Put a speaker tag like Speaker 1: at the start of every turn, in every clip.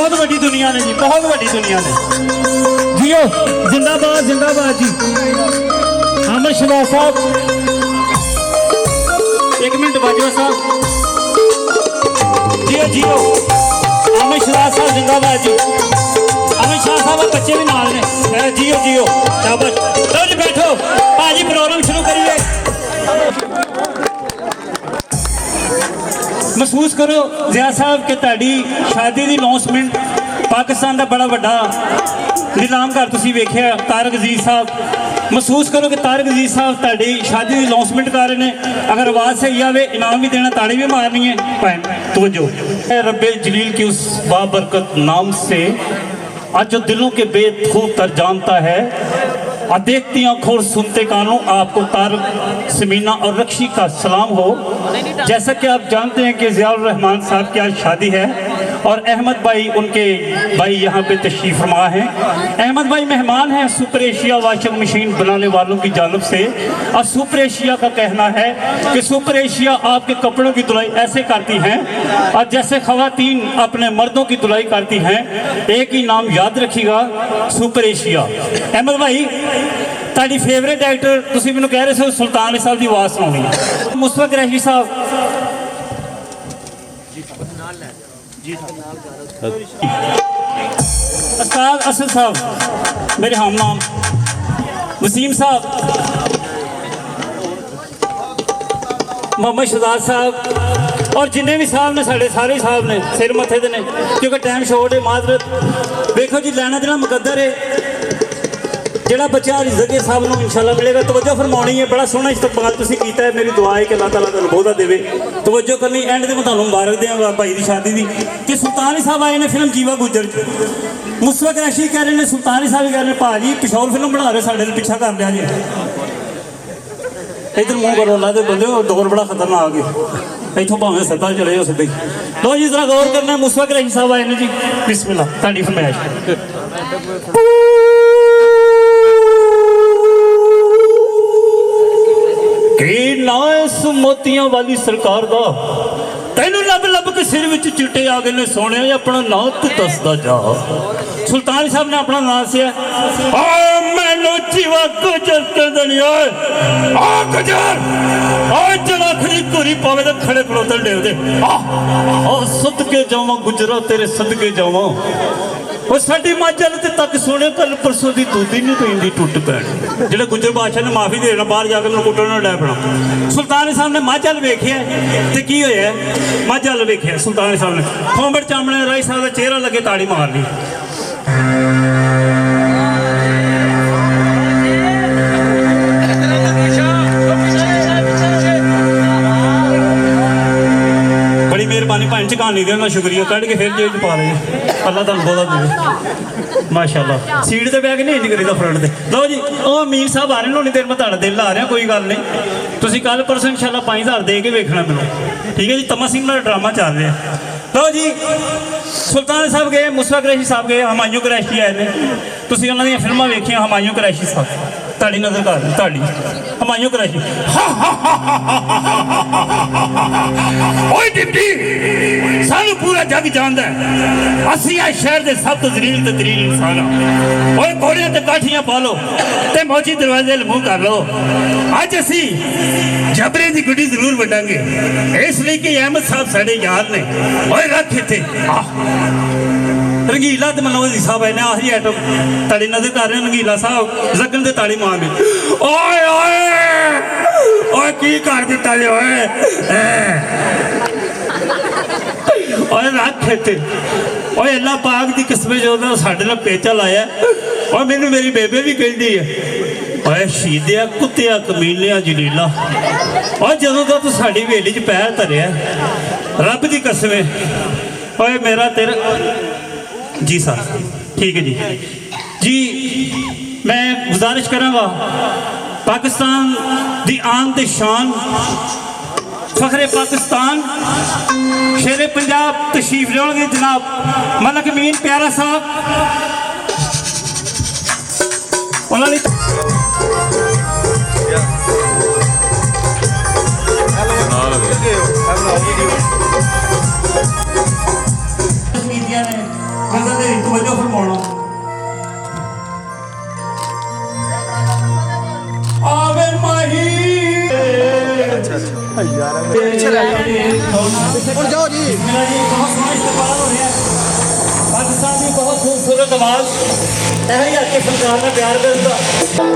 Speaker 1: बहुत वड्डी दुनिया ने जी, बहुत वड्डी दुनिया ने जियो। जिंदाबाद जिंदाबाद जी। अमर शहबाज साहब, एक मिनट बाजवा साहब, जियो जियो। अमर शहबाज साहब जिंदाबाद जी। अमित शाह साहब बच्चे भी नाल ने, जियो जियो, शाबाश। लो जी बैठो भाजी, प्रोग्राम शुरू करिए। महसूस करो जिया साहब कि तुहाडी शादी की अनाउंसमेंट पाकिस्तान का बड़ा वड्डा नीलाम घर तुसीं वेखिआ, तारक अजीज साहब। महसूस करो कि तारक अजीज साहब तुहाडी शादी की अनाउंसमेंट कर रहे हैं। अगर आवाज़ सही आवे इनाम भी देना, ताड़ी भी मारनी है। भैन तवज्जो, रब्बे जलील के उस बाबरकत नाम से आज जो दिलों के बेखूब तर जानता है, और देखती आंखों और सुनते कानों, आपको तारक, समीना और रक्षी का सलाम हो। जैसा कि आप जानते हैं कि ज़ियाउर रहमान साहब की आज शादी है और अहमद भाई उनके भाई यहाँ पे तशरीफ़ फरमा हैं। अहमद भाई मेहमान हैं सुपर एशिया वाशिंग मशीन बनाने वालों की जानिब से, और सुपर एशिया का कहना है कि सुपर एशिया आपके कपड़ों की धुलाई ऐसे करती हैं और जैसे ख़वातीन अपने मर्दों की धुलाई करती हैं। एक ही नाम याद रखिएगा, सुपर एशिया। अहमद भाई ताड़ी फेवरेट एक्टर तुसी मैनूं कह रहे थे सुल्तान अली साहब की आवाज़ सुनानी है। मुस्तफा कुरैशी साहब, उस्ताद असद साहब मेरे हम नाम, वसीम साहब, मोहम्मद शहजाद साहब और जिन्हें भी साहब ने, साढ़े सारे साहब ने सिर मथे दे ने, क्योंकि टाइम शॉर्ट है, माजरत। देखो जी लैना देना मुकद्दर है, ਜਿਹੜਾ ਬੱਚਾ ਰਿਜ਼ਕ ਸਾਹਿਬ ਨੂੰ ਇਨਸ਼ਾਅੱਲਾ ਮਿਲੇਗਾ। ਤਵੱਜੋ ਫਰਮਾਉਣੀ ਹੈ, ਬੜਾ ਸੋਹਣਾ ਇਸਤਕਬਾਲ ਤੁਸੀਂ ਕੀਤਾ ਹੈ। ਮੇਰੀ ਦੁਆ ਹੈ ਕਿ ਅੱਲਾਹ ਤਾਲਾ ਤੁਹਾਨੂੰ ਬਹੁਤਾ ਦੇਵੇ। ਤਵੱਜੋ ਕਰਨੀ, ਐਂਡ ਤੇ ਮੈਂ ਤੁਹਾਨੂੰ ਮੁਬਾਰਕ ਦੇਵਾਂਗਾ ਭਾਈ ਦੀ ਸ਼ਾਦੀ ਦੀ, ਕਿ ਸੁਲਤਾਨ ਅਲੀ ਸਾਹਿਬ ਆਏ ਨੇ ਫਿਲਮ ਜੀਵਾ ਗੁੱਜਰ 'ਚ। ਮੁਸਤਫਾ ਕੁਰੈਸ਼ੀ ਕਹਿ ਰਹੇ ਨੇ, ਸੁਲਤਾਨ ਅਲੀ ਸਾਹਿਬ ਕਹਿ ਰਹੇ ਨੇ ਭਾਜੀ ਪਿਸ਼ੌਰ ਫਿਲਮ ਬਣਾ ਰਹੇ, ਸਾਡੇ ਨਾਲ ਪਿੱਛਾ ਕਰ ਲਿਆ ਜੀ। ਇੱਧਰ ਮੂੰਹ ਕਰੋ ਅੱਲਾ ਦੇ ਬੰਦੇ, ਦੌਰ ਬੜਾ ਖਤਰਨਾਕ ਹੈ, ਇੱਥੋਂ ਭਾਵੇਂ ਸਿੱਧਾ ਚਲੇ ਜਾਓ ਸਿੱਧੇ। ਲੋ ਜੀ ਜ਼ਰਾ ਗੌਰ ਕਰਨਾ, ਮੁਸਤਫਾ ਕੁਰੈਸ਼ੀ ਸਾਹਿਬ ਆਏ ਨੇ ਜੀ, ਬਿਸਮਿल्लाह ਤੁਹਾਡੀ ਫਰਮਾਇਸ਼। ना इस मोतियां वाली सरकार दा तेनू लब लब के सिर विच चिट्टे आ गए ने सोने, अपना नाम तू दसदा जा। सुल्तान साहब ने अपना नाम से मैनू जीवा गुजर के दनिया जलाखरी घोरी पावे तो खड़े खड़ोते डेव दे। सदके जावां गुजरा तेरे सदके जावां, वो साडी माजल ते तक सोने कल परसों की दूधी नहीं पैंदी टुट पैनी। जो गुजर बादशाह ने माफी देना, बाहर जाकर मैं कुटना लै पैना। सुल्तान साहब ने माजल वेखिया तो की होया, माजल वेखिया सुल्तान साहब ने खोमड़ चामड़े राई साहब का चेहरा लगे ताड़ी मार ली। बड़ी मेहरबानी भैन च कहानी देना, शुक्रिया। कढ़ के फिर जेब पा रहे, अल्लाह तुहानू बहुता देवे माशाअल्लाह। सीट ते बैग नहीं इंज करीदा फ्रंट ते। लो जी ओ अमीर साहब आ रहे ने, उन्नी देर मैं तुहाडा दिल ला रहा, कोई गल नहीं। तुसीं कल परसों इंशाअल्लाह 5000 दे के वेखना मैनूं, ठीक है जी। तमा सिंह दा ड्रामा चल रहा। लो जी सुल्तान साहब गए, मुस्तफा कुरैशी साहब गए, हुमायूं कुरैशी आए ने। तुसीं उन्हां दीयां फिल्मां वेखियां, हुमायूं कुरैशी साहब ताड़ी नजर कर ताड़ी हुमायूं कुरैशी। ओए डिप्टी सानू पूरा जग जानदा है, असीं आ शहर दे सब तो जलील ते दलील इंसान हां। ओए घोड़ियां ते काठियां पा लो ते मौजी दरवाजे मुंह कर लो। अज असीं जबरे दी गुड्डी जरूर वड्डांगे, इसलिए कि अहमद साहब साडे यार ने। ओए रख इत्थे रंगीला ते मनोज साहब आए ने, आखिरी आइटम ताड़ी नजर कर रहे हैं। रंगीला साहब जगन ते ताड़ी मारने। ओए ओए ओए की कर दिता जे ओए ओए रख इत्थे। ओए अल्लाह पाक दी किस्मत जो साडे नाल पेचा लाया। और मैनू मेरी बेबे भी कहती है, ओए शीदिया कुत्तिया कमीलिया जलीला, और जदों का तू साडी हवेली च पैर धरिया रब दी कसम है। ओए मेरा तेरा जी साहब ठीक है जी। मैं गुजारिश करांगा पाकिस्तान दी आन ते शान फखरे पाकिस्तान शेरे पंजाब तशरीफ लियाओगे जनाब मलक अमीन प्यारा साहब। उन्होंने ਗਜ਼ਲ ਦੇ ਤਵੱਜੋ ਫਰਮਾਉਣਾ। ਆਵੇ ਮਾਹੀ
Speaker 2: ਹੁਣ ਜਾਓ ਜੀ।
Speaker 1: मेरा जी बहुत सोहना इस्तेमाल हो रहा है। पाकिस्तान की बहुत खूबसूरत आवाज यही आके सरकार ने प्यार करता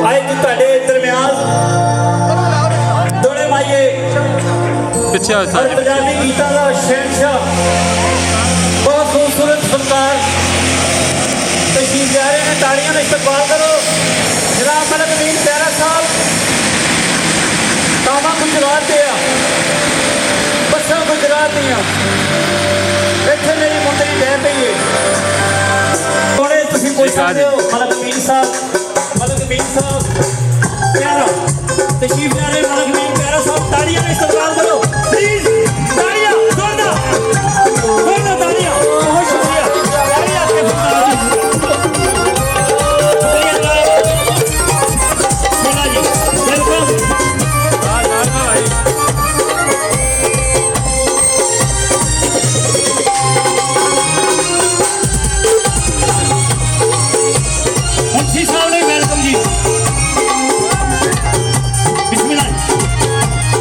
Speaker 1: आए कि ਤੁਹਾਡੇ दरमियान दोड़े माइए
Speaker 3: ਪਿੱਛੇ ਆ
Speaker 1: और पंजाबी गीतों का शहनशाह बहुत खूबसूरत फनकार तशरीफ जा रहे हैं। ताड़ियों का इस्तेमाल करो। जनाब मलक अमीन प्यारा साहब कामा गुजरात दे बसा गुजरात दियाँ ਇੱਥੇ ਮੇਰੀ ਮੁੰਦਰੀ ਲੈ ਪਈ ਏ ਕੋਲੇ ਤੁਸੀਂ ਪੁੱਛ ਸਕਦੇ ਹੋ ਮਲਕ ਅਮੀਨ ਸਾਹਿਬ ਪਿਆਰਾ ਤਸ਼ਰੀਫ ਲੈ ਰਹੇ ਮਲਕ ਅਮੀਨ ਪਿਆਰਾ ਸਾਹਿਬ ਤਾੜੀਆਂ ਨਾਲ ਇਸਤਕਬਾਲ